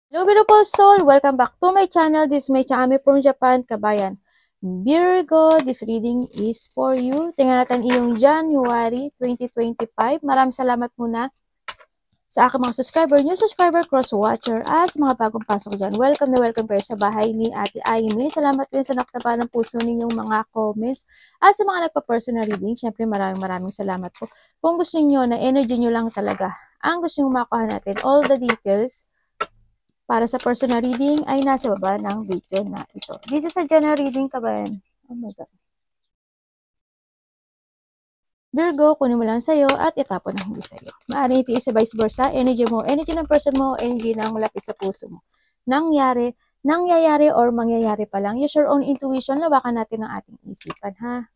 Hello beautiful soul! Welcome back to my channel. This is my channel from Japan, Kabayan. Virgo, this reading is for you. Tingnan natin iyong January 2025. Maraming salamat muna sa aking mga subscriber, new subscriber, cross-watcher, as mga bagong pasok dyan. Welcome na welcome kayo sa bahay ni Ate Aimee. Salamat din sa nakataba ng puso ninyong mga comments. At sa mga nagpa-personal reading, syempre maraming salamat po. Kung gusto niyo na energy nyo lang talaga, ang gusto nyo makuha natin, all the details, para sa personal reading ay nasa baba ng video na ito. This is a general reading, kabayan. Oh my God. Virgo, kunin mo lang sa'yo at itapon na hindi sa'yo. Maaaring ito isa vice versa. Energy mo, energy ng person mo, energy ng malapit sa puso mo. Nangyayari or mangyayari pa lang. Use your own intuition, lawakan natin ang ating isipan, ha?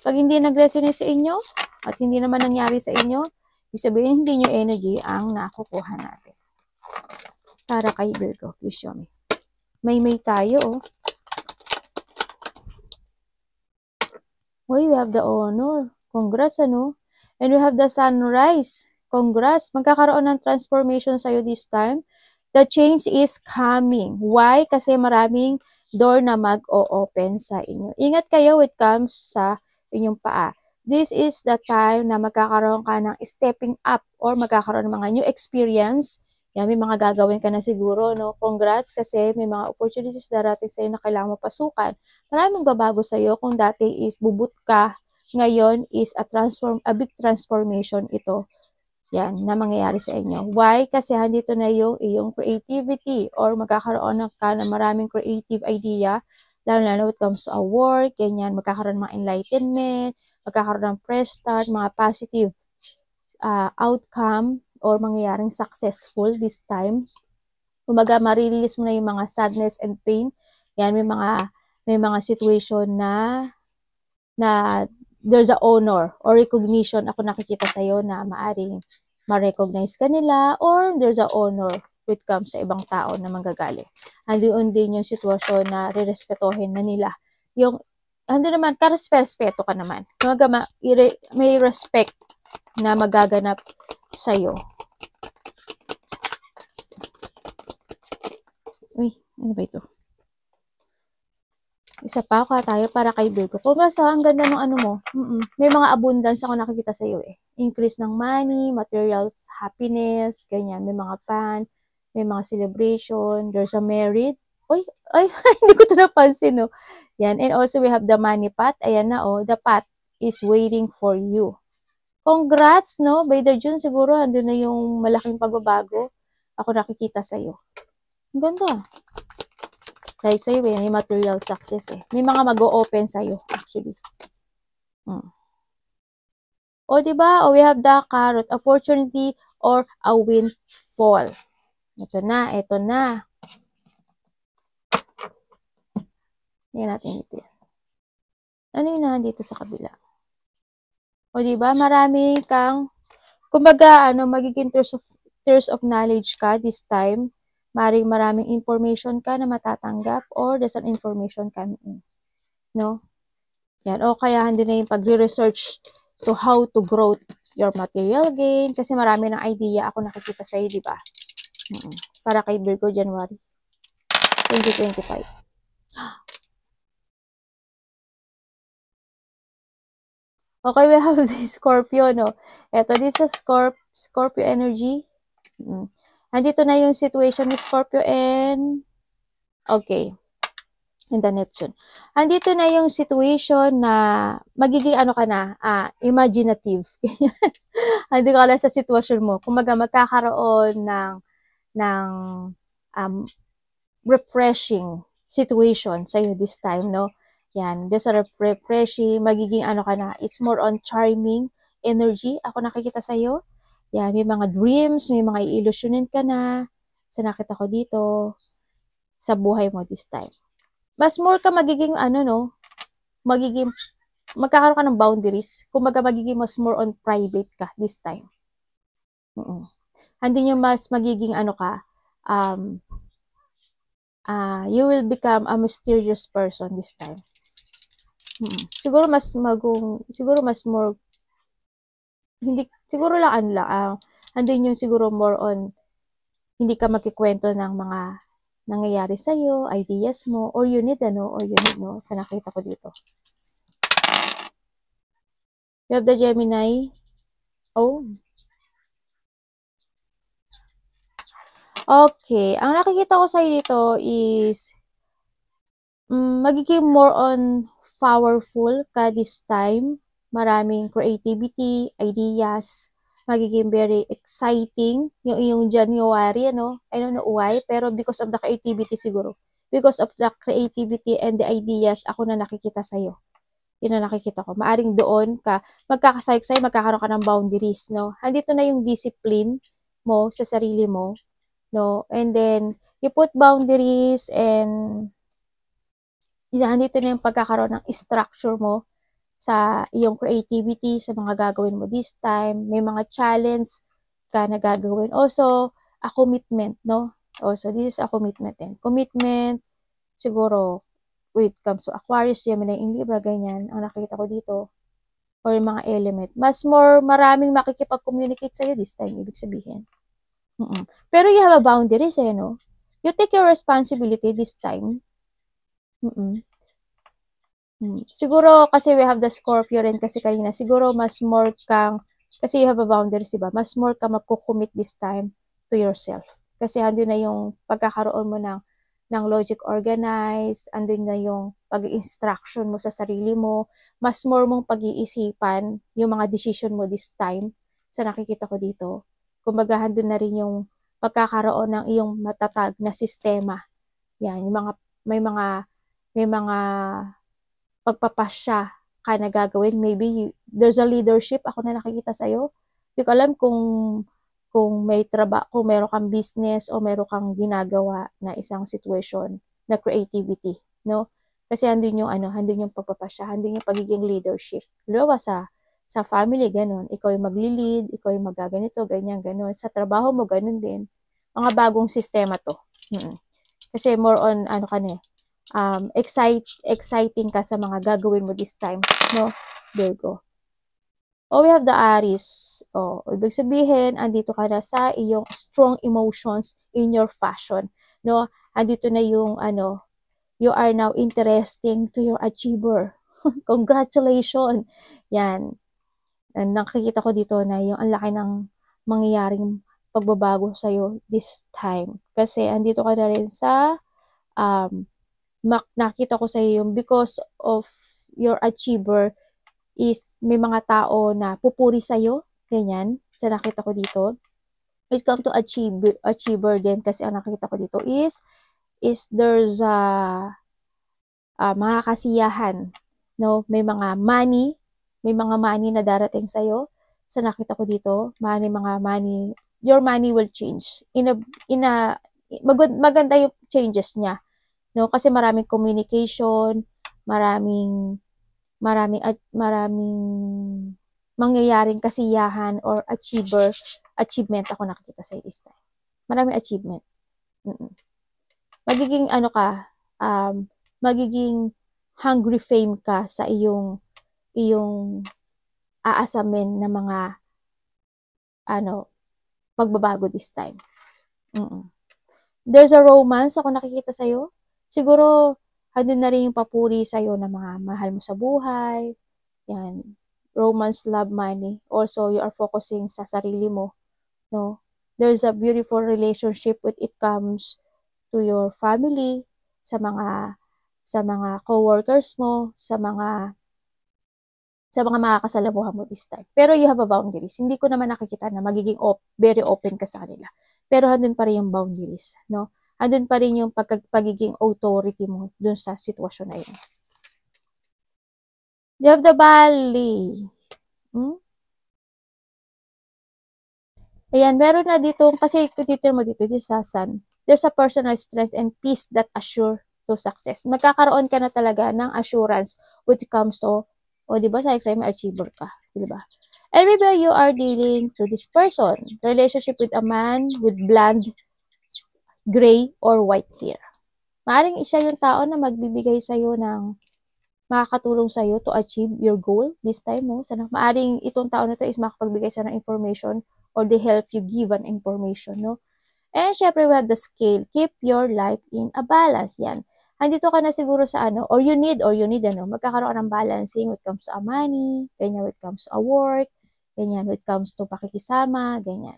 Pag hindi nag-resonate sa inyo at hindi naman nangyari sa inyo, ibig sabihin hindi nyo energy ang nakukuha natin. Para kay Virgo, please show me. May tayo, oh. We have the honor. Congrats, ano? And we have the sunrise. Congrats. Magkakaroon ng transformation sa'yo this time. The change is coming. Why? Kasi maraming door na mag-o-open sa inyo. Ingat kayo when it comes sa inyong paa. This is the time na magkakaroon ka ng stepping up or magkakaroon ng mga new experience. Yan, may mga gagawin ka na siguro, no? Congrats kasi may mga opportunities darating sa'yo na kailangan mo pasukan. Maraming babago sa'yo. Kung dati is bubut ka, ngayon is a big transformation ito. Yan, na mangyayari sa inyo. Why? Kasi handito na yung iyong creativity or magkakaroon ka ng maraming creative idea, lalo when it comes to a work, ganyan, magkakaroon ng mga enlightenment, magkakaroon ng fresh start, mga positive outcome, or mangyayaring successful this time. Kumaga, marirelease mo na yung mga sadness and pain. Yan, may mga situation na there's a honor or recognition ako nakikita sa'yo na maaring ma-recognize ka nila or there's a honor with comes sa ibang tao na manggagaling. Andiyon din yung sitwasyon na rerespetohin na nila. Yung, ando naman, karespeto ka naman. Kumaga, may respect na magaganap sa'yo. Uy, ano ba ito? Isa pa ako tayo para kay Virgo. Kung nasa, ang ganda ng ano mo. May mga abundance ako nakikita sa iyo eh. Increase ng money, materials, happiness, ganyan. May mga pan, may mga celebration, there's a married. Uy, ay, hindi ko ito napansin, no? Yan. And also, we have the money pot. Ayan na, oh. The pot is waiting for you. Congrats, no? By the June, siguro, andun na yung malaking pagbabago. Ako nakikita sa iyo. Ang ganda. Dahil sa'yo, may material success eh. May mga mag-o-open sa'yo, actually. O, diba? O, we have the carrot, opportunity or a windfall. Ito na, ito na. Yan natin ito yan. Ano yun na dito sa kabila? O, diba? Marami kang, kumbaga, magiging tears of knowledge ka this time. Maraming information ka na matatanggap or there's an information coming in. No? Yan. O kaya hindi na yung pagre-research to how to grow your material gain. Kasi marami ng idea ako nakikita sa'yo, di ba? Para kay Virgo, January 2025. Okay, we have the Scorpio, no? Ito, this is Scorpio energy. Andito na yung situation ni Scorpio and okay, and the Neptune. Andito na yung situation na magiging ka na, imaginative. Andito ka lang sa sitwasyon mo. Kumaga magkakaroon ng refreshing situation sa'yo this time, no? Yan, there's a refreshing, magiging ka na, it's more on charming energy. Ako nakikita sa'yo. Yan, may mga dreams, may mga iilusyonin ka na. Sa nakita ko dito, sa buhay mo this time. Mas more ka magiging, magkakaroon ka ng boundaries. Kung magiging mas more on private ka this time. Andun yung mas magiging you will become a mysterious person this time. Siguro mas more, hindi, siguro lang andun yung siguro more on hindi ka magkikwento ng mga nangyayari sa'yo, ideas mo, or you need, no? Sa nakita ko dito. You have the Gemini. Oh. Okay. Ang nakikita ko sa'yo dito is magiging more on powerful ka this time. Maraming creativity, ideas, magiging very exciting yung iyong January, ano? I don't know why, pero because of the creativity siguro. Because of the creativity and the ideas, ako na nakikita sa'yo. Yun na nakikita ko. Maaring doon ka, magkakasayok-sayo, magkakaroon ka ng boundaries, no? Andito na yung discipline mo sa sarili mo, no? And then, you put boundaries and andito na yung pagkakaroon ng structure mo sa iyong creativity, sa mga gagawin mo this time. May mga challenge ka na gagawin. Also, a commitment, no? Also, this is a commitment din. Commitment, siguro, when it comes to Aquarius, Gemini, in Libra, ganyan, ang nakikita ko dito, or yung mga element. Maraming makikipag-communicate sa'yo this time, ibig sabihin. Pero you have a boundaries, no? You take your responsibility this time. Siguro, kasi we have the Scorpio rin kasi kanina, siguro mas more kang, kasi you have a boundaries, diba? Mas more ka magkukommit this time to yourself. Kasi andun na yung pagkakaroon mo ng logic organized, andun na yung pag-instruction mo sa sarili mo, mas more mong pag-iisipan yung mga decision mo this time sa nakikita ko dito. Kumbaga, andun na rin yung pagkakaroon ng iyong matatag na sistema. Yan, yung may mga pagpapasya ka na gagawin. Maybe there's a leadership ako na nakikita sa'yo. Hindi ko alam kung may trabaho, kung meron kang business o meron kang ginagawa na isang situation na creativity, no? Kasi andun yung pagpapasya, andun yung pagiging leadership. Halimbawa sa family, ganun. Ikaw yung magli-lead, ikaw yung magaganito, ganyan, ganun. Sa trabaho mo, ganun din. Mga bagong sistema to. Kasi more on, exciting ka sa mga gagawin mo this time, no? Virgo. We have the Aries. Ibig sabihin, andito ka na sa iyong strong emotions in your fashion, no? Andito na yung, you are now interesting to your achiever. Congratulations! Yan. Nakikita ko dito na yung ang laki ng mangyayaring pagbabago sa'yo this time. Kasi andito ka na rin sa, nakita ko sa yung because of your achiever is may mga tao na pupuri sa iyo, ganyan. Sa nakita ko dito. It come to achiever din kasi ang nakita ko dito is there's mga kasiyahan, no? May mga money na darating sa iyo. Sa nakita ko dito, your money will change. Maganda yung changes niya. No, kasi maraming communication, maraming mangyayaring kasiyahan or achievement ako nakikita sa this time. Maraming achievement. Magiging magiging hungry fame ka sa iyong aasamin na mga pagbabago this time. There's a romance ako nakikita sa iyo. Siguro andun na rin yung papuri sa'yo na mga mahal mo sa buhay. Yan. Romance, love, money. Also, you are focusing sa sarili mo. No? There's a beautiful relationship when it comes to your family, sa mga co-workers mo, sa mga makakasalamuhan mo this time. Pero you have a boundaries. Hindi ko naman nakikita na magiging very open ka sa kanila. Pero andun pa rin yung boundaries. No? Andun pa rin yung pagiging authority mo dun sa sitwasyon na yun. You have the Valley. Ayan, meron na dito, kasi titignan mo dito sa Sun, there's a personal strength and peace that assure to success. Magkakaroon ka na talaga ng assurance when it comes to, diba, sa exam, achiever ka. Diba? And maybe you are dealing to this person. Relationship with a man with blonde, gray, or white hair. Maaring siya yung tao na magbibigay sa'yo ng makakatulong sa'yo to achieve your goal this time, no? Maaring itong tao na to is makapagbigay sa'yo ng information or they help you give an information, no? And syempre, we have the scale. Keep your life in a balance. Yan. Andito ka na siguro sa ano, or you need, ano, magkakaroon ng balancing when it comes to a money, ganyan, when it comes to a work, ganyan, when it comes to pakikisama, ganyan.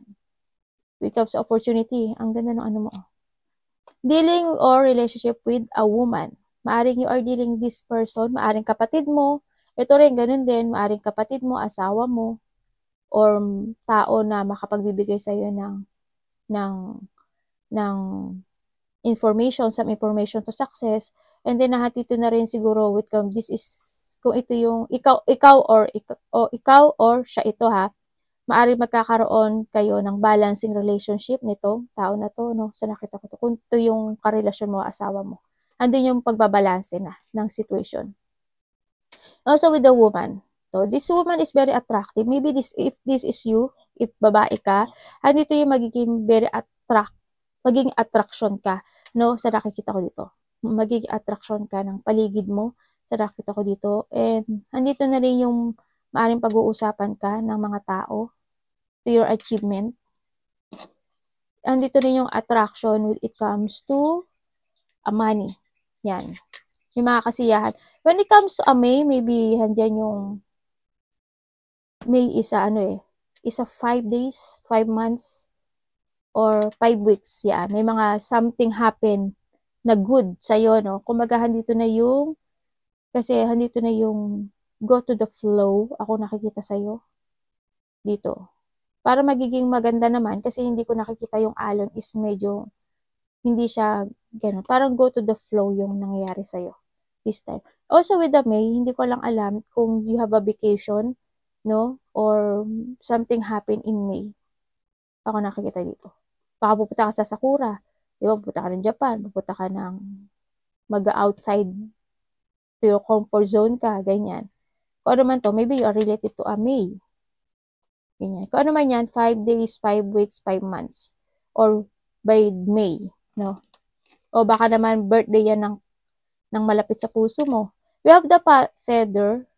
When it comes to opportunity, ang ganda ng ano mo. Dealing or relationship with a woman. Maaring you are dealing this person, maaring kapatid mo, ito rin, ganun din, maaring kapatid mo, asawa mo, or tao na makapagbibigay sa iyo ng ng information, some information to success, and then nahatito na rin siguro with this is kung ito yung ikaw or siya ito ha, maaari magkakaroon kayo ng balancing relationship nito tao na to, no, sa nakita ko to, kung ito yung karelasyon mo, asawa mo, andun yung pagbabalanse na ng situation. Also with the woman, so this woman is very attractive. Maybe if this is you, if babae ka, andito yung magiging very magiging attraction ka, no, sa nakikita ko dito. Magiging attraction ka ng paligid mo sa nakikita ko dito. And andito na rin yung maaring pag-uusapan ka ng mga tao to your achievement. Andito rin yung attraction when it comes to money. Yan. Yung mga kasiyahan. When it comes to a May, maybe handyan yung May isa 5 days, 5 months, or 5 weeks. Yan. May mga something happen na good sa'yo, no? Kumbaga, handito na yung go to the flow. Ako nakikita sa'yo. Dito. Para magiging maganda naman, kasi hindi ko nakikita yung alon is medyo, hindi siya ganun. Parang go to the flow yung nangyayari sa'yo this time. Also with the May, hindi ko lang alam kung you have a vacation, no? Or something happen in May. Ako nakikita dito. Baka pupunta ka sa Sakura. Di ba? Pupunta ka ng Japan. Pupunta ka ng mag-outside to your comfort zone ka. Ganyan. Kung ano man to, maybe you are related to a May. Ganyan. Kung ano man yan, 5 days, 5 weeks, 5 months. Or by May. No? O baka naman birthday yan ng malapit sa puso mo. We have the feather.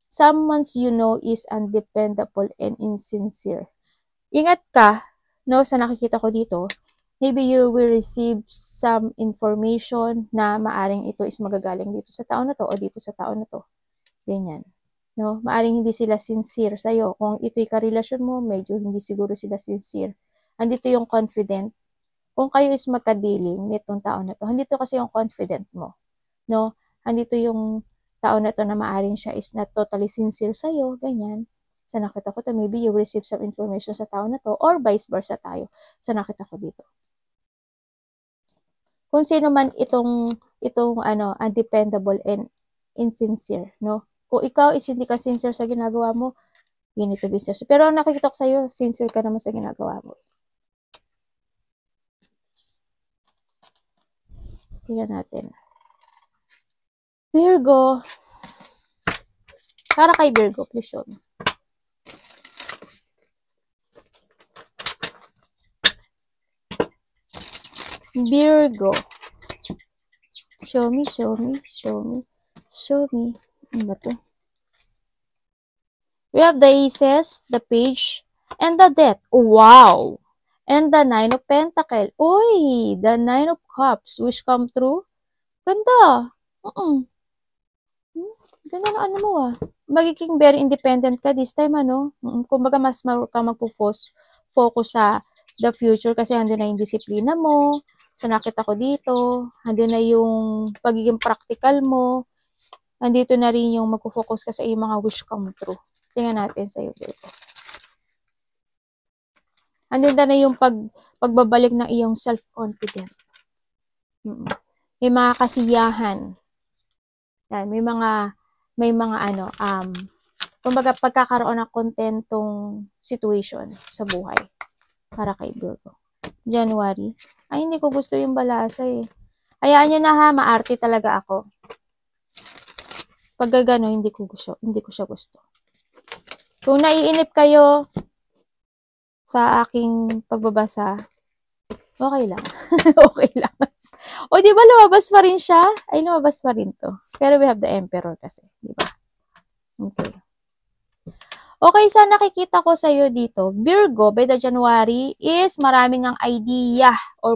Someone you know is undependable and insincere. Ingat ka, no, sa nakikita ko dito. Maybe you will receive some information na maaring ito is magagaling dito sa tao na to o dito sa tao na to. Ganyan. No? Maaring hindi sila sincere sa'yo. Kung ito'y karelasyon mo, medyo hindi siguro sila sincere. Andito yung confident. Kung kayo is magka-dealing nitong tao na to, andito kasi yung confident mo. No? Andito yung tao na to na maaring siya is not totally sincere sa'yo, ganyan. Sa nakita ko to, maybe you receive some information sa tao na to, or vice versa tayo sa nakita ko dito. Kung sino man itong undependable and insincere, no? Kung ikaw is hindi ka sincere sa ginagawa mo, you need to be sincere. Pero ang nakikita ko sa'yo, sincere ka naman sa ginagawa mo. Tingnan natin. Virgo. Para kay Virgo, please show me. Virgo. Show me. Ano ba to? We have the Aces, the Page, and the Death. Wow! And the Nine of Pentacles. Uy! The Nine of Cups. Wish come true. Ganda. Ganda na ano mo ah. Magiging very independent ka this time, ano? Kumbaga mas ka magpo-focus sa the future kasi andun na yung disiplina mo. Sa nakita ko dito, andun na yung pagiging practical mo. Andito na rin yung magpo-focus ka sa iyong mga wish come true. Tingnan natin sa iyo dito. Andun na yung pagbabalik ng iyong self-confidence. May mga kasiyahan. Yan, may mga kumbaga pagkakaroon ng kontentong situation sa buhay para kay Virgo. January. Ay, hindi ko gusto yung balasa eh. Hayaan nyo na ha, maarte talaga ako. Pag gano, hindi ko siya gusto. Kung naiinip kayo sa aking pagbabasa, okay lang. Okay lang. O, di ba lumabas pa rin siya? Ay, lumabas pa rin to. Pero we have the Emperor kasi. Di ba? Okay. Okay, sa nakikita ko sa'yo dito, Virgo, by the January, is maraming ang idea or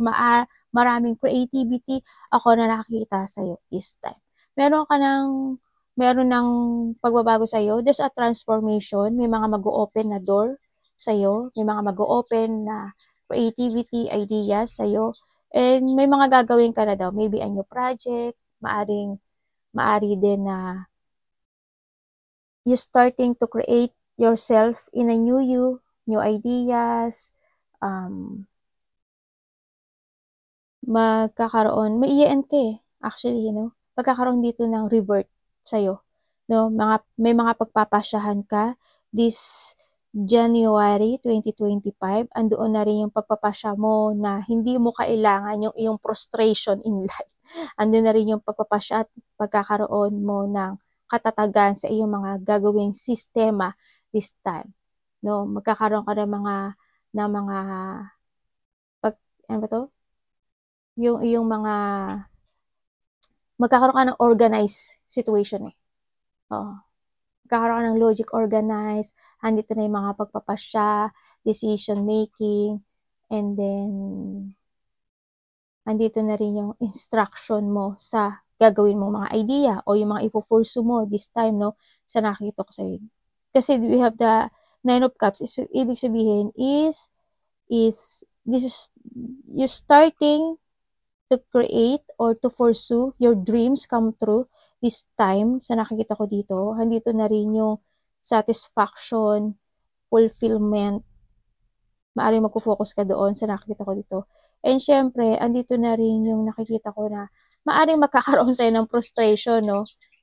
maraming creativity ako na nakikita sa'yo this time. Meron ng pagbabago sa'yo. There's a transformation. May mga mag-open na door sa'yo. May mga mag-open na creativity, ideas sa'yo. And may mga gagawin ka na daw. Maybe a new project. Maari din na you starting to create yourself in a new ideas, magkakaroon, may i-end ka eh, actually, magkakaroon dito ng revert sa'yo, may mga pagpapasyahan ka this January 2025, andoon na rin yung pagpapasya mo na hindi mo kailangan yung iyong frustration in life. Andoon na rin yung pagpapasya at pagkakaroon mo ng katatagan sa iyong mga gagawing sistema this time. Magkakaroon ka ng mga ano ba to? Yung iyong mga magkakaroon ka ng organized situation eh. Oo. Magkakaroon ka ng logic organized, andito na yung mga pagpapasya, decision making, and then andito na rin yung instruction mo sa gagawin mo mga idea o yung mga ipo-pursue mo this time, sa nakikita ko sa'yo. Kasi we have the 9 of Cups, ibig sabihin is this is you starting to create or to pursue your dreams come true this time. Sa nakikita ko dito, andito na rin yung satisfaction, fulfillment, maaaring magpo-focus ka doon sa nakikita ko dito. And syempre, andito na rin yung nakikita ko na maaaring magkakaroon sa'yo ng frustration,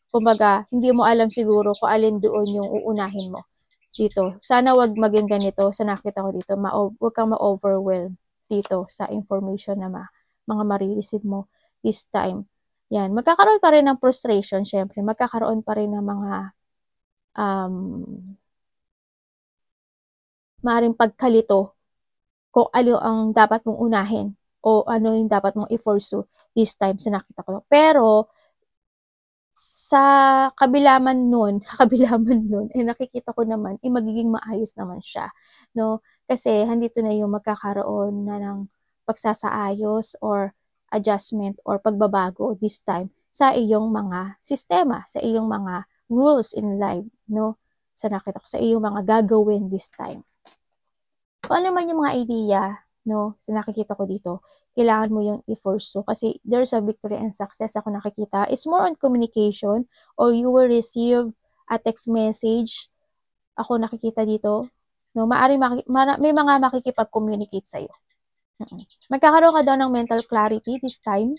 Kumbaga, hindi mo alam siguro kung alin doon yung uunahin mo dito. Sana wag maging ganito sa nakita ko dito. Wag kang ma-overwhelm dito sa information na mga marireceive mo this time. Yan. Magkakaroon pa rin ng frustration, syempre. Magkakaroon pa rin ng mga maaaring pagkalito kung ano ang dapat mong unahin o ano yung dapat mong i-pursue this time sa nakita ko. Pero, sa kabilaman nun, nakikita ko naman, magiging maayos naman siya, Kasi, handito na yung magkakaroon na ng pagsasaayos or adjustment or pagbabago this time sa iyong mga sistema, sa iyong mga rules in life, Sa nakita ko, sa iyong mga gagawin this time. Kung ano man yung mga idea, sa nakikita ko dito, kailangan mo yung i-pursue kasi there's a victory and success ako nakikita. It's more on communication or you will receive a text message. Ako nakikita dito, may mga makikipag-communicate sa'yo. Magkakaroon ka daw ng mental clarity this time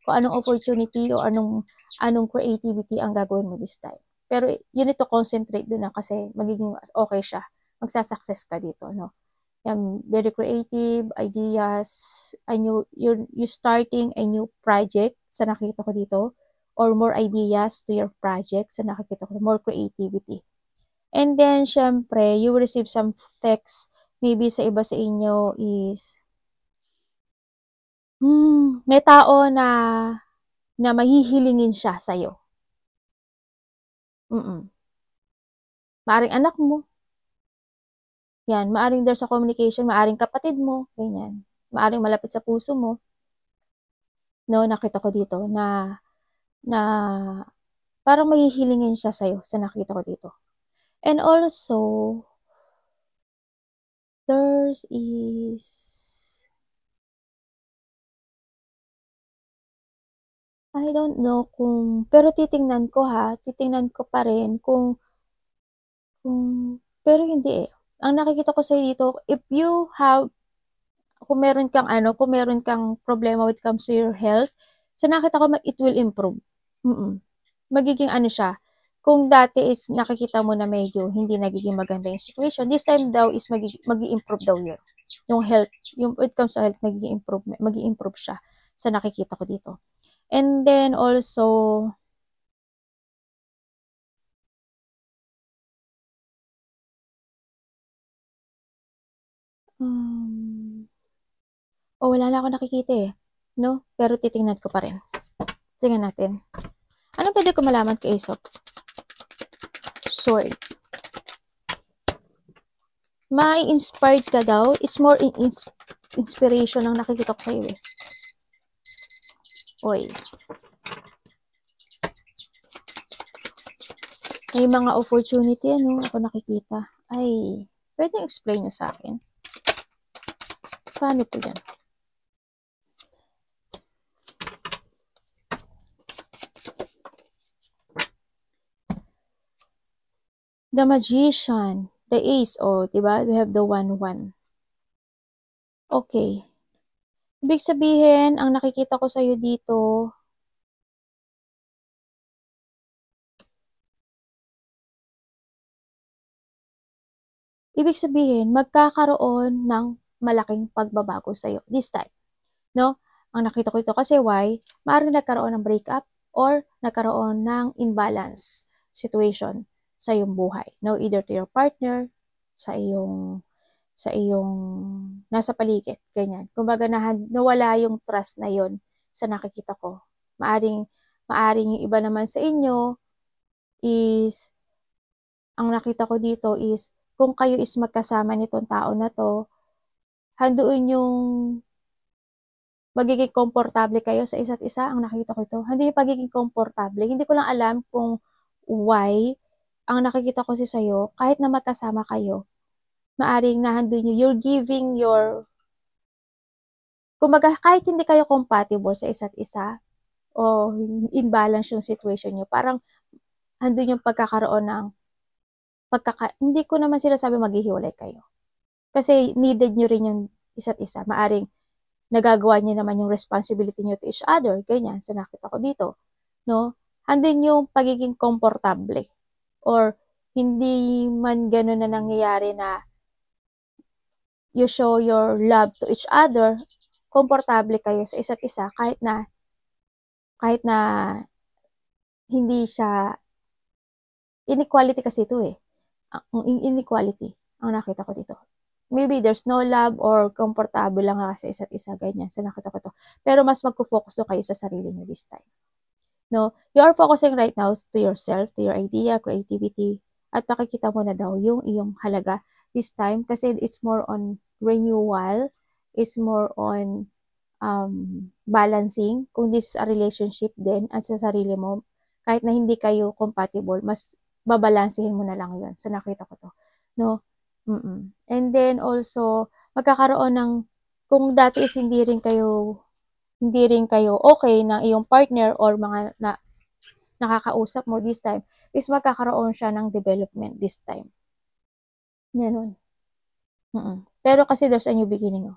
kung anong opportunity o anong creativity ang gagawin mo this time. Pero you need to concentrate doon kasi magiging okay siya. Magsasucess ka dito, very creative ideas, you're starting a new project sa nakikita ko dito, or more ideas to your project sa nakikita ko, more creativity. And then, syempre, you will receive some text, maybe sa iba sa inyo is, may tao na mahihilingin siya sa'yo. Maaring anak mo, yan, maaring there's a communication, maaring kapatid mo, ganyan. Maaring malapit sa puso mo. Nakita ko dito na parang mahihilingin siya sa'yo sa nakita ko dito. And also, I don't know pero titingnan ko pa rin kung pero hindi eh. Ang nakikita ko sa'yo dito, kung meron kang problema when it comes to your health, sa nakita ko, it will improve. Magiging siya. Kung dati is nakikita mo na medyo hindi nagiging maganda yung situation, this time daw is magi-improve daw yun. Yung health, when it comes to health, magi-improve siya sa nakikita ko dito. And then also, wala na ako nakikita eh. Pero titingnan ko pa rin. Sige natin. Ano pwede ko malaman kay Aesop? Sword. ma-inspired ka daw. It's more inspiration ang nakikita ko sa'yo eh. Oy. May mga opportunity, ano, ako nakikita. Ay, pwede explain nyo sa akin? Paano po yan? The Magician, the Ace, oh, diba? We have the 1-1. Okay. Ibig sabihin, ang nakikita ko sa'yo dito, ibig sabihin, magkakaroon ng malaking pagbabago sa'yo this time. No? Ang nakita ko ito kasi why? Maaaring nagkaroon ng breakup or nagkaroon ng imbalance situation sa iyong buhay. No? Either to your partner, sa iyong nasa paligid, ganyan. Kumbaga nawala yung trust na yon sa nakikita ko. Maaring yung iba naman sa inyo is, ang nakita ko dito is, kung kayo is magkasama nitong tao na to, handuin yung magiging komportable kayo sa isa't isa, ang nakikita ko ito. Hindi yung pagiging komportable. Hindi ko lang alam kung why, ang nakikita ko si sa'yo, kahit na magkasama kayo, maaring nahandun nyo, you're giving your, kumbaga, kahit hindi kayo compatible sa isa't isa, o imbalance yung situation nyo, parang handun yung pagkakaroon ng, hindi ko naman sinasabi maghihiwalay kayo. Kasi needed nyo rin yung isa't isa. Maaring nagagawa niyo naman yung responsibility nyo to each other, ganyan, sa nakita ko dito. No? Handun yung pagiging komportable. Or, hindi man ganun na nangyayari na you show your love to each other, komportable kayo sa isa't isa kahit na hindi siya inequality kasi ito eh. Ang inequality ang nakita ko dito. Maybe there's no love or comfortable lang sa isa't isa, ganyan. So nakita ko to. Pero mas magfo-focus kayo sa sarili niyo this time. No, you are focusing right now to yourself, to your idea, creativity, at pakikita mo na daw yung iyong halaga this time kasi it's more on renewal, it's more on balancing. Kung this is a relationship din at sa sarili mo, kahit na hindi kayo compatible, mas babalansehin mo na lang yun. So nakita ko to. No? And then also, magkakaroon ng, kung dati is hindi rin kayo okay ng iyong partner or mga nakakausap mo this time, is magkakaroon siya ng development this time. Ganun. Pero kasi there's a new beginning.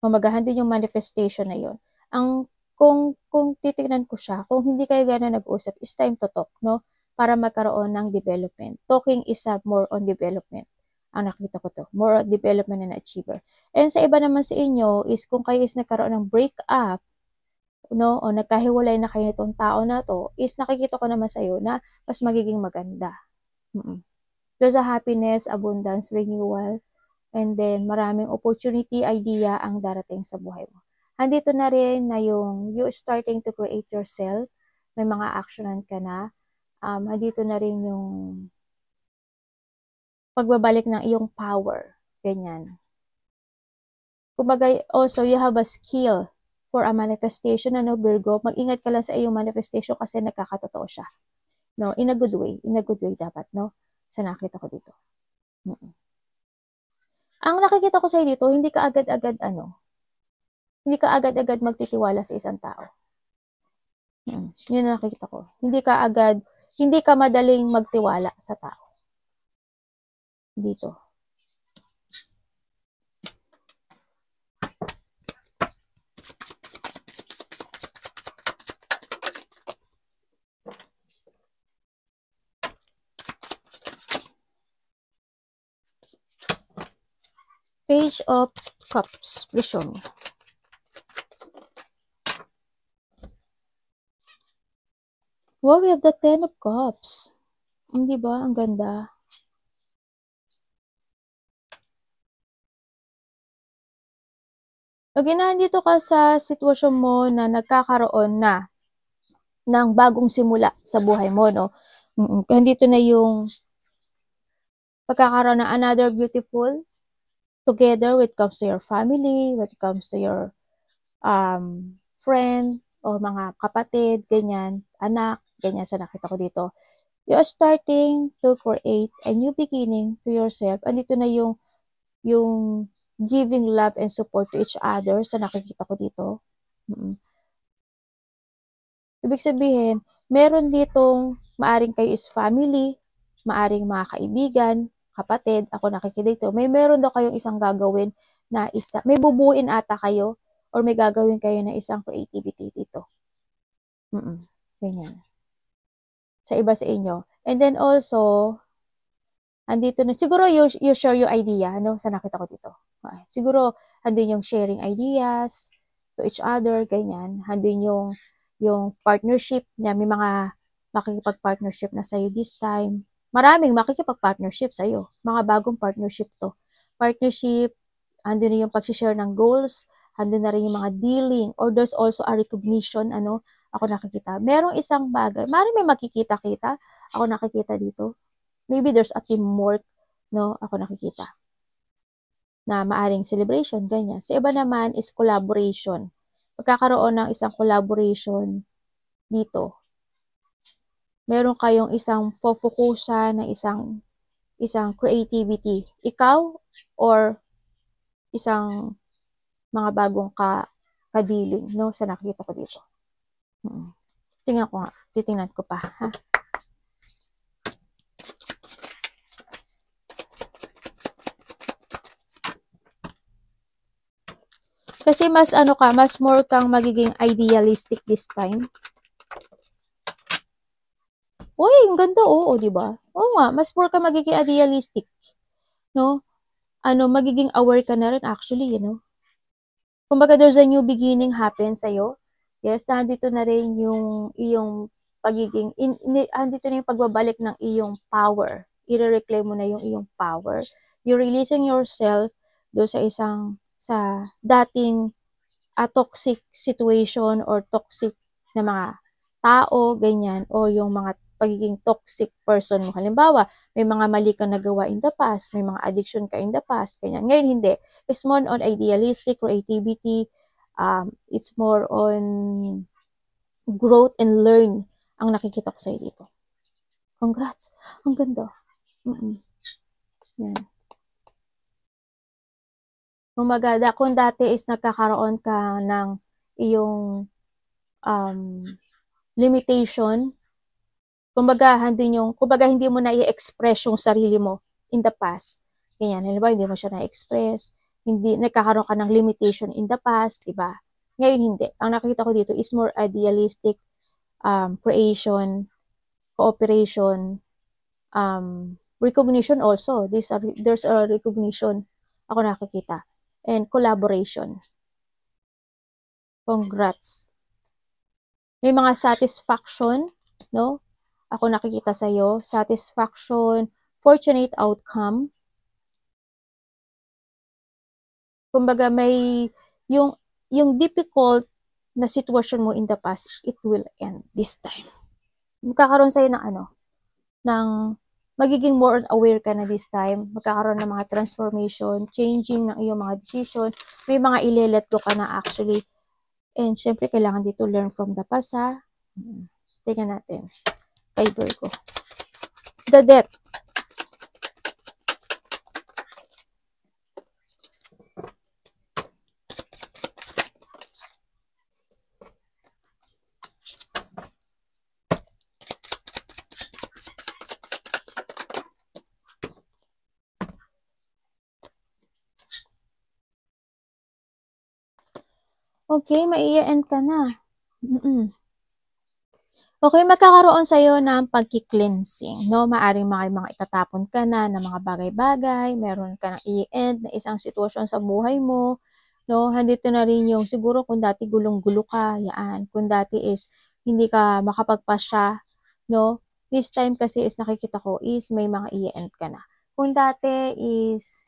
Kumagahan din yung manifestation na yun. Kung titignan ko siya, kung hindi kayo gano'n nag-usap, it's time to talk, no? Para magkaroon ng development. Talking is more on development. Ang nakita ko to. More on development and achiever. And sa iba naman sa inyo is kung kayo is nagkaroon ng breakup, no, o nagkahiwalay na kayo nitong tao na to, is nakikita ko naman sa iyo na mas magiging maganda. There's a happiness, abundance, renewal, and then maraming opportunity, idea ang darating sa buhay mo. Andito na rin na yung you starting to create yourself, may mga actionan ka na, andito na rin yung pagbabalik ng iyong power, ganyan. Kumbaga, also, you have a skill for a manifestation, ano, Virgo, mag-ingat ka lang sa iyong manifestation kasi nagkakatotoo siya. No, in a good way dapat, no? Sa nakita ko dito. Ang nakikita ko sa dito, hindi ka agad-agad magtitiwala sa isang tao. Yun ang nakikita ko. Hindi ka madaling magtiwala sa tao. Dito. Page of Cups. Please show me. Wow, we have the 10 of Cups. Hindi ba? Ang ganda. Pag nandito ka sa sitwasyon mo na nagkakaroon na ng bagong simula sa buhay mo, no? Dito na yung pagkakaroon ng another beautiful together when it comes to your family, when it comes to your friend o mga kapatid, ganyan, anak, ganyan sa nakita ko dito. You are starting to create a new beginning to yourself. Andito na yung giving love and support to each other sa nakikita ko dito. Ibig sabihin, meron ditong maaring kayo is family, maaring mga kaibigan, kapatid, ako nakikita dito. Meron daw kayong isang gagawin na may bubuin ata kayo or may gagawin kayo na isang creativity dito. Ganyan. Sa iba sa inyo. And then also, andito na, siguro you share your idea, no? Sa nakita ko dito. Okay. Siguro, andun yung sharing ideas to each other, ganyan. Andun yung partnership niya, may mga makikipag-partnership na sa'yo this time. Maraming makikipag-partnership sa'yo. Mga bagong partnership to. Partnership, andun na yung pag-share ng goals, andun na rin yung mga dealing, or there's also a recognition, ako nakikita. Merong isang bagay, maraming may makikita-kita, ako nakikita dito. Maybe there's a teamwork, no? Ako nakikita. Na maaring celebration, ganyan. Sa iba naman is collaboration. Pagkakaroon ng isang collaboration dito. Meron kayong isang focusan na isang creativity. Ikaw or isang mga bagong kadiling, no? Sa nakikita ko dito. Tingnan ko nga. Titingnan ko pa, ha? Kasi mas mas more kang magiging idealistic this time. Uy, ang ganda, oo, di ba? Oo nga, mas more kang magiging idealistic. No? Magiging aware ka na rin actually, Kumbaga, there's a new beginning happen sa'yo. Yes, nandito na rin yung iyong pagiging, andito na yung pagbabalik ng iyong power. I-reclaim mo na yung iyong power. You're releasing yourself doon sa dating toxic situation or toxic na mga tao, ganyan, o yung mga pagiging toxic person mo. Halimbawa, may mga mali kang nagawa in the past, may mga addiction ka in the past, ganyan. Ngayon, hindi. It's more on idealistic, creativity, it's more on growth and learn ang nakikita ko sa'yo dito. Congrats! Ang ganda. Yan. Kung dati is nagkakaroon ka ng iyong limitation, kumbaga hindi mo na i-express yung sarili mo in the past. Ganyan, halimbawa, hindi mo siya na-express, nagkakaroon ka ng limitation in the past, diba? Ngayon, hindi. Ang nakikita ko dito is more idealistic creation, cooperation, recognition also. There's a recognition ako nakikita. And collaboration. Congrats. May mga satisfaction, no? Ako nakikita sa'yo. Satisfaction, fortunate outcome. Kumbaga, may yung difficult na sitwasyon mo in the past, it will end this time. Magkakaroon sa'yo ng magiging more aware ka na this time. Magkakaroon ng mga transformation, changing ng iyong mga decision. May mga ile-let go ka na actually. And syempre, kailangan dito learn from the past, ha? Tingnan natin. Kay Virgo. The Death. Okay, mai-end ka na. Okay, magkakaroon sa'yo ng pagki-cleansing, no? Maaring mga itatapon ka na ng mga bagay-bagay, meron ka ng i-end na isang sitwasyon sa buhay mo, no? Handito na rin yung siguro kung dati gulong-gulo ka, yan. Kung dati is hindi ka makapagpasya, no? This time kasi is nakikita ko is may mga i-end ka na. Kung dati is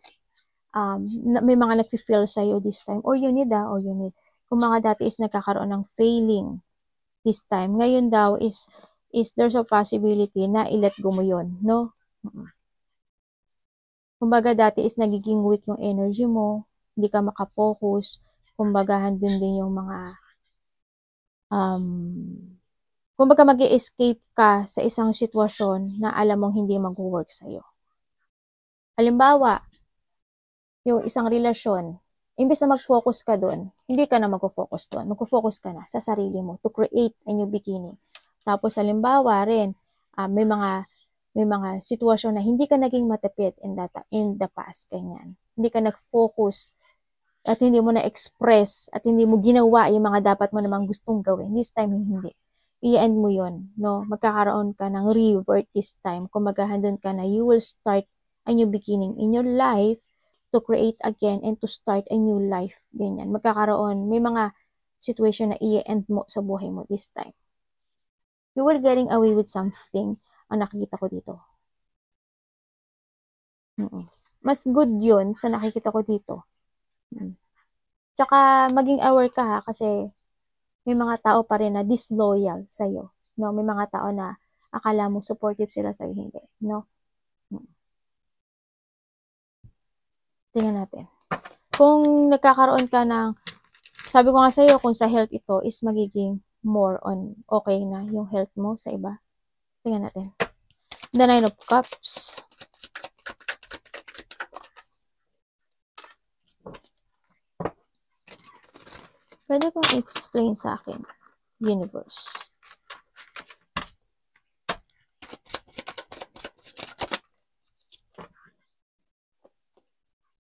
may mga nag-feel sa'yo this time, or you need. Kung mga dati is nagkakaroon ng failing this time, ngayon daw is there's a possibility na i-let go mo yun, no? Kumbaga, dati is nagiging weak yung energy mo, hindi ka makapokus, kumbaga, handun din yung mga, kumbaga, mag-i-escape ka sa isang sitwasyon na alam mong hindi mag-work sa'yo. Halimbawa, yung isang relasyon, imbes na mag-focus ka doon, hindi ka na mag-focus doon. Mag-focus ka na sa sarili mo to create a new beginning. Tapos, halimbawa rin, may mga sitwasyon na hindi ka naging matipid in the past, ganyan. Hindi ka nag-focus at hindi mo na-express at hindi mo ginawa yung mga dapat mo namang gustong gawin. This time, hindi. I-end mo yun, no? Magkakaroon ka ng revert this time. Kumbaga, handun ka na, you will start a new beginning in your life to create again and to start a new life. Ganyan. Magkakaroon, may mga situation na i-end mo sa buhay mo this time. You were getting away with something ang nakikita ko dito. Mas good yun sa nakikita ko dito. Tsaka maging aware ka ha, kasi may mga tao pa rin na disloyal sa'yo. No? May mga tao na akala mo supportive sila sa'yo, hindi. No? Tingnan natin. Kung nagkakaroon ka ng, sabi ko nga sa'yo, kung sa health ito is magiging more on okay na yung health mo sa iba. Tingnan natin. The Nine of Cups. Pwede kong explain sa akin, universe.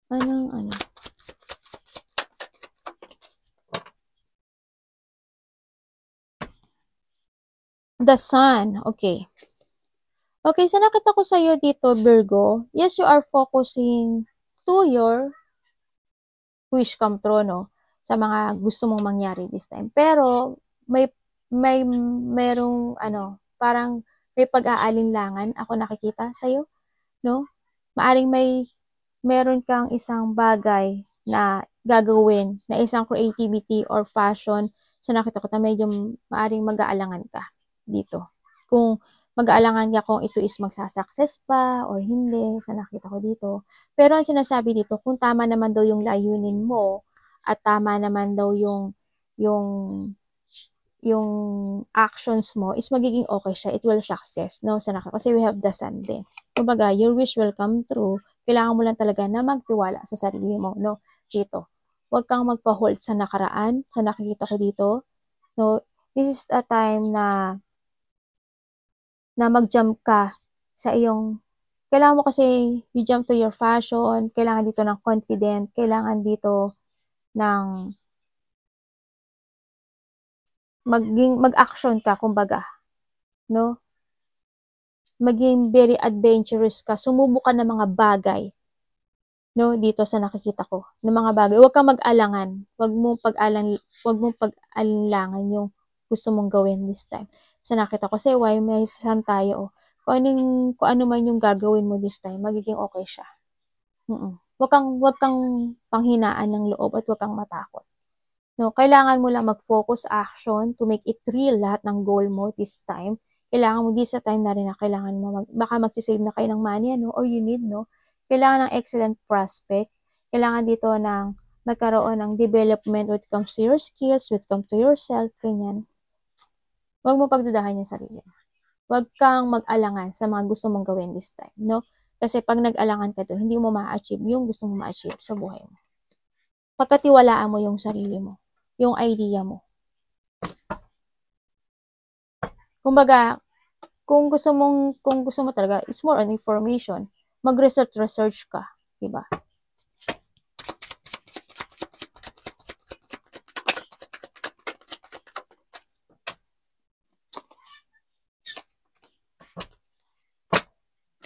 Ano? The Sun. Okay. Okay, so nakita ko sa'yo dito, Virgo. Yes, you are focusing to your wish come true, no? Sa mga gusto mong mangyari this time. Pero, merong, parang may pag-aalinlangan ako nakikita sa'yo, no? Maaring meron kang isang bagay na gagawin, na isang creativity or fashion, so nakita ko medyo maaring mag-aalangan ka dito. Kung mag-aalangan ka kung ito is magsasucess pa or hindi, sa nakita ko dito. Pero ang sinasabi dito, kung tama naman daw yung layunin mo at tama naman daw yung actions mo is magiging okay siya. It will success, no? Kasi we have the Sun din. Kumbaga, your wish will come true. Kailangan mo lang talaga na magtiwala sa sarili mo, no? Dito. Huwag kang magpa-hold sa nakaraan, sa nakikita ko dito. No? This is a time na mag-jump ka sa iyong, kailangan mo kasi you jump to your fashion, kailangan dito ng confident, kailangan dito ng mag-action ka, kumbaga, no? Maging very adventurous ka, sumubok ka ng mga bagay, no? Dito sa nakikita ko, ng mga bagay. Huwag kang mag-alangan, huwag mong pag-alangan yung gusto mong gawin this time. Sa nakita ko, kasi why may Sun tayo, kung ano man yung gagawin mo this time, magiging okay siya. Huwag kang panghinaan ng loob at huwag kang matakot. No, kailangan mo lang mag-focus action to make it real lahat ng goal mo this time. Kailangan mo this time na rin na kailangan mo, baka magsisave na kayo ng money, or you need, no? Kailangan ng excellent prospect. Kailangan dito ng magkaroon ng development when it comes to your skills, when it comes to yourself, ganyan. Huwag mo pagdudahan yung sarili. Huwag kang mag-alangan sa mga gusto mong gawin this time, no? Kasi pag nag-alangan ka to, hindi mo ma-achieve yung gusto mong ma-achieve sa buhay mo. Pagkatiwalaan mo yung sarili mo, yung idea mo. Kumbaga, kung gusto mo talaga, is more on information, mag-research ka, diba?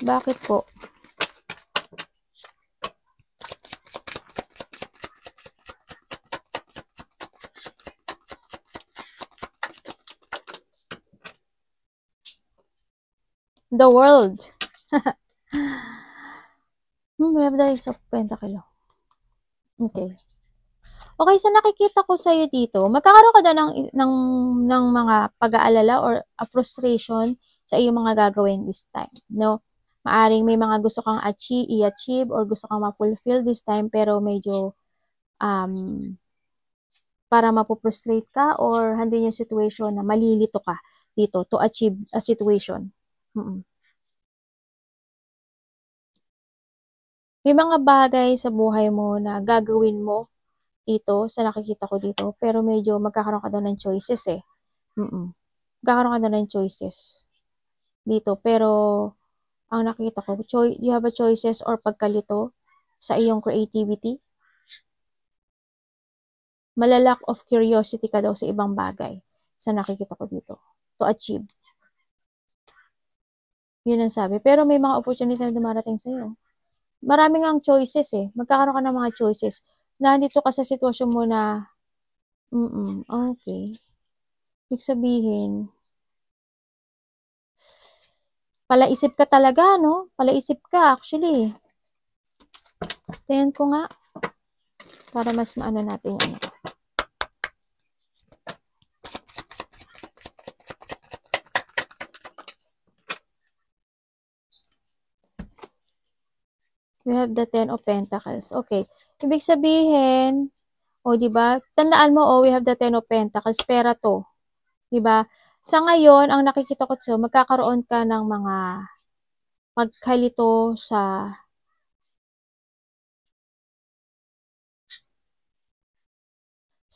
Bakit po? The World. We have the Ace of Pentacle. Okay. Okay, so nakikita ko sa'yo dito, magkakaroon ka na ng mga pag-aalala or a frustration sa iyong mga gagawin this time, no? Maaring may mga gusto kang i-achieve or gusto kang ma-fulfill this time, pero medyo para mapuprostrate ka or handin yung situation na malilito ka dito to achieve a situation. May mga bagay sa buhay mo na gagawin mo dito, sa nakikita ko dito, pero medyo magkakaroon ka daw ng choices eh. Magkakaroon ka daw ng choices dito, pero ang nakita ko, you have a choices or pagkalito sa iyong creativity. Malalack of curiosity ka daw sa ibang bagay sa nakikita ko dito to achieve. Yun ang sabi. Pero may mga opportunity na dumarating sa'yo. Maraming ang choices eh. Magkakaroon ka ng mga choices. Nandito ka sa sitwasyon mo na, okay. Ibig sabihin, palaisip ka talaga, no? Palaisip ka, actually. Tingnan ko nga. Para mas maano natin yan. We have the 10 of Pentacles. Okay. Ibig sabihin, di ba? Tandaan mo, we have the 10 of Pentacles. Pera to. Di ba? Sa ngayon, ang nakikita ko to, magkakaroon ka ng mga pagkalito sa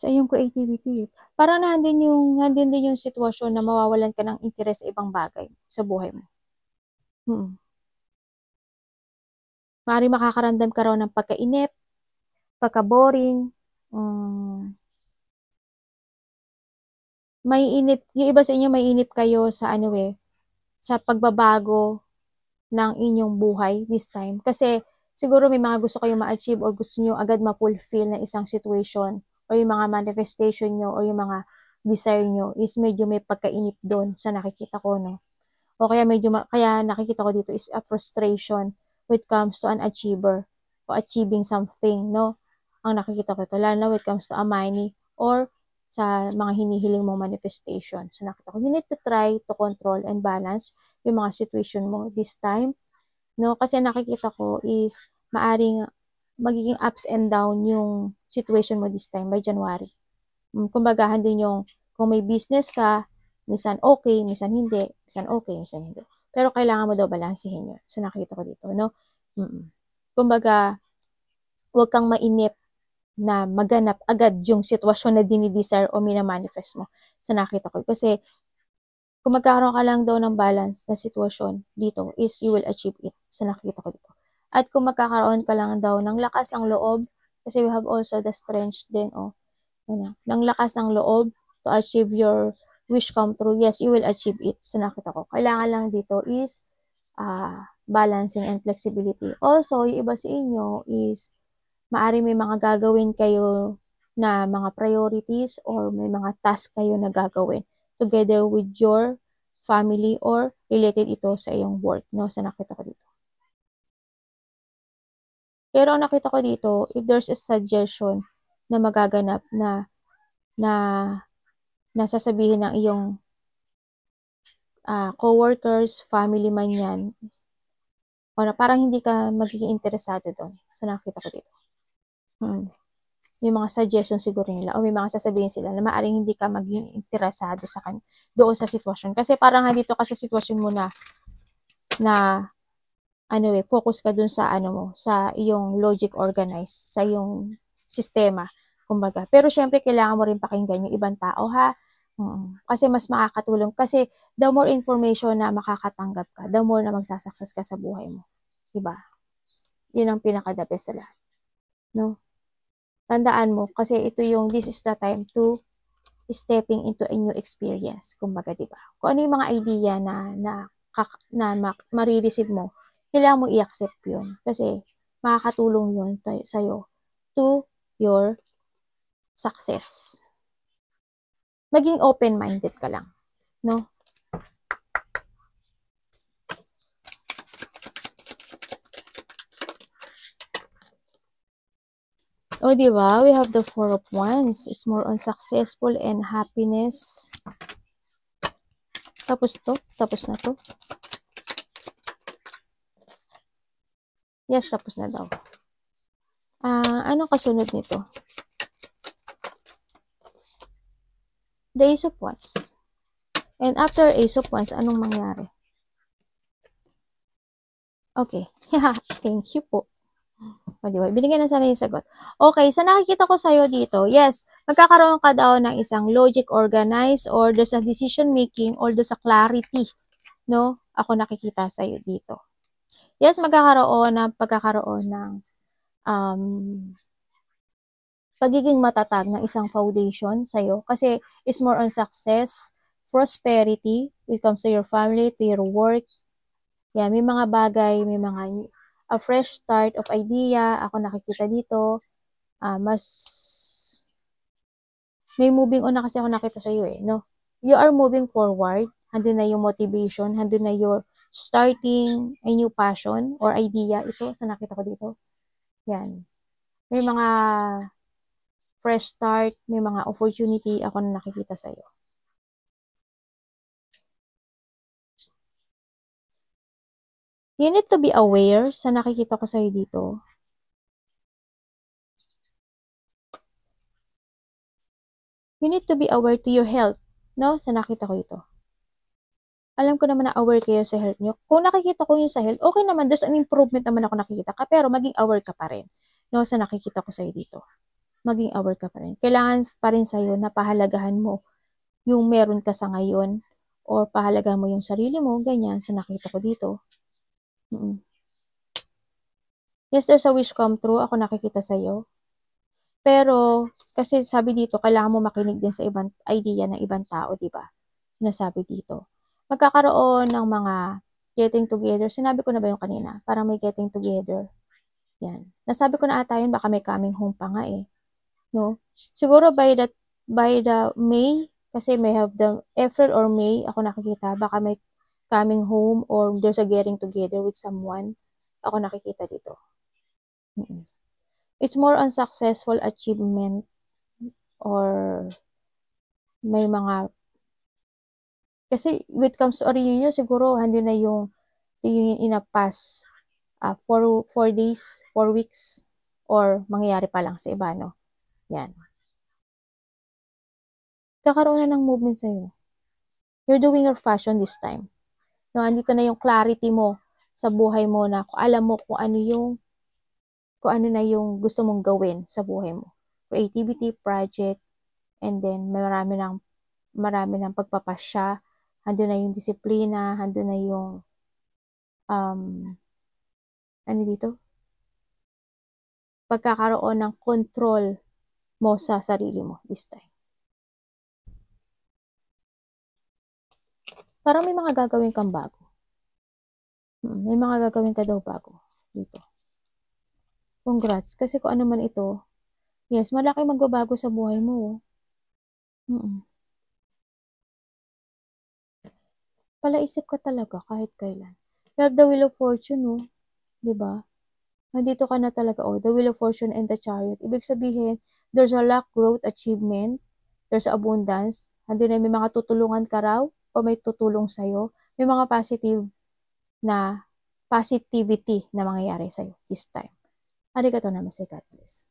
iyong creativity. Parang nandun din yung sitwasyon na mawawalan ka ng interest sa ibang bagay sa buhay mo. Maaaring makakaramdam ka raw ng pagkainip, pagka-boring, may inip, yung iba sa inyo may inip kayo sa sa pagbabago ng inyong buhay this time. Kasi siguro may mga gusto kayong ma-achieve or gusto nyo agad ma-fulfill na isang situation or yung mga manifestation nyo or yung mga desire nyo is medyo may pagkainip doon sa nakikita ko, no? O kaya kaya nakikita ko dito is a frustration when it comes to an achiever o achieving something, no? Ang nakikita ko ito, lalo na when it comes to a money or sa mga hinihiling mong manifestation. So nakita ko, you need to try to control and balance yung mga situation mo this time, no? Kasi nakikita ko is maaring magiging ups and down yung situation mo this time by January. Kumbaga, din yung kung may business ka, minsan okay, minsan hindi, minsan okay, minsan hindi. Pero kailangan mo daw balansehin yun. So nakita ko dito, no? Kumbaga, huwag kang mainip na maganap agad yung sitwasyon na dinidesire o minamanifest mo sa nakita ko. Kasi kung magkakaroon ka lang daw ng balance na sitwasyon dito is you will achieve it sa nakita ko dito. At kung magkakaroon ka lang daw ng lakas ng loob, kasi we have also the strength din, ng lakas ng loob to achieve your wish come true, yes, you will achieve it. So nakita ko. Kailangan lang dito is balancing and flexibility. Also, yung iba sa inyo is maaari may mga gagawin kayo na mga priorities or may mga task kayo na gagawin together with your family or related ito sa iyong work, no? Sa nakita ko dito. Pero ang nakita ko dito, if there's a suggestion na magaganap na sasabihin ng iyong co-workers, family man yan, o na parang hindi ka magiging interesado doon. So nakita ko dito. Yung mga suggestion siguro nila o may mga sasabihin sila na maaaring hindi ka maging interesado sa doon sa sitwasyon. Kasi parang dito ka sa sitwasyon mo focus ka dun sa sa iyong logic organized, sa iyong sistema, kumbaga. Pero syempre kailangan mo rin pakinggan yung ibang tao, ha? Kasi mas makakatulong. Kasi the more information na makakatanggap ka, the more na magsasucess ka sa buhay mo. Diba? Yun ang pinaka-the best sa lahat. No? Tandaan mo, kasi this is the time to stepping into a new experience. Kumbaga, diba? Kung ano yung mga idea na marireceive mo, kailangan mo i-accept yun. Kasi makakatulong yun sa'yo to your success. Maging open-minded ka lang. No? Diba? We have the Four of Wands. It's more on successful and happiness. Tapos na to. Yes, tapos na daw. Ano kasunod nito? The Ace of Wands. And after Ace of Wands, anong mangyari? Okay. Thank you po. O, diba? Binigyan na sana yung sagot. Okay, sa nakikita ko sa'yo dito, yes, magkakaroon ka daw ng isang logic organized or do sa decision making or do sa clarity, no? Ako nakikita sa'yo dito. Yes, pagkakaroon ng pagiging matatag ng isang foundation sa'yo kasi it's more on success, prosperity, when it comes to your family, to your work. Yan, may mga bagay, may mga a fresh start of idea, ako nakikita dito, mas may moving on na kasi ako nakita sa iyo no? You are moving forward, handun na yung motivation, handun na your starting a new passion or idea, ito sa nakita ko dito. Yan. May mga fresh start, may mga opportunity ako na nakikita sa iyo. You need to be aware sa nakikita ko sa iyo dito. You need to be aware to your health, no? Sa nakita ko dito. Alam ko naman na aware kayo sa health nyo. Kung nakikita ko yung sa health, okay naman, there's an improvement naman ako nakikita ka, pero maging aware ka pa rin, no? Sa nakikita ko sa'yo dito. Maging aware ka pa rin. Kailangan pa rin sa'yo na pahalagahan mo yung meron ka sa ngayon or pahalagahan mo yung sarili mo, ganyan, sa nakita ko dito. Yes, there's a wish come true, ako nakikita sa'yo. Pero, kasi sabi dito, kailangan mo makinig din sa ibang idea ng ibang tao, di ba? Sinasabi dito. Magkakaroon ng mga getting together. Sinabi ko na ba yung kanina? Parang may getting together. Yan. Nasabi ko na ata yun, baka may coming home pa nga No? Siguro by the May, kasi may have the April or May, ako nakikita, baka may coming home or there's a getting together with someone. Ako nakikita dito. It's more on successful achievement or may mga kasi when it comes to reunion, siguro hindi na yung reunion in a past 4 days, 4 weeks, or mangyayari pa lang sa iba, no? Yan. Kakaroon na ng movement sa'yo. You're doing your fashion this time. No, andito na yung clarity mo sa buhay mo na kung alam mo kung ano na yung gusto mong gawin sa buhay mo. Creativity, project, and then marami ng pagpapasya, andun na yung disiplina, andun na yung ano dito? Pagkakaroon ng control mo sa sarili mo this time. Parang may mga gagawin kang bago. May mga gagawin ka daw bago dito. Congrats. Kasi kung ano man ito, yes, malaki magbabago sa buhay mo. Palaisip ka talaga kahit kailan. You have the Wheel of Fortune, no? Diba? Nandito ka na talaga, the Wheel of Fortune and the Chariot. Ibig sabihin, there's a luck, growth, achievement, there's abundance, andun na may mga tutulungan ka raw, o may tutulong sa'yo, may mga positivity na mangyayari sa'yo this time. Arigatou namaste, God bless.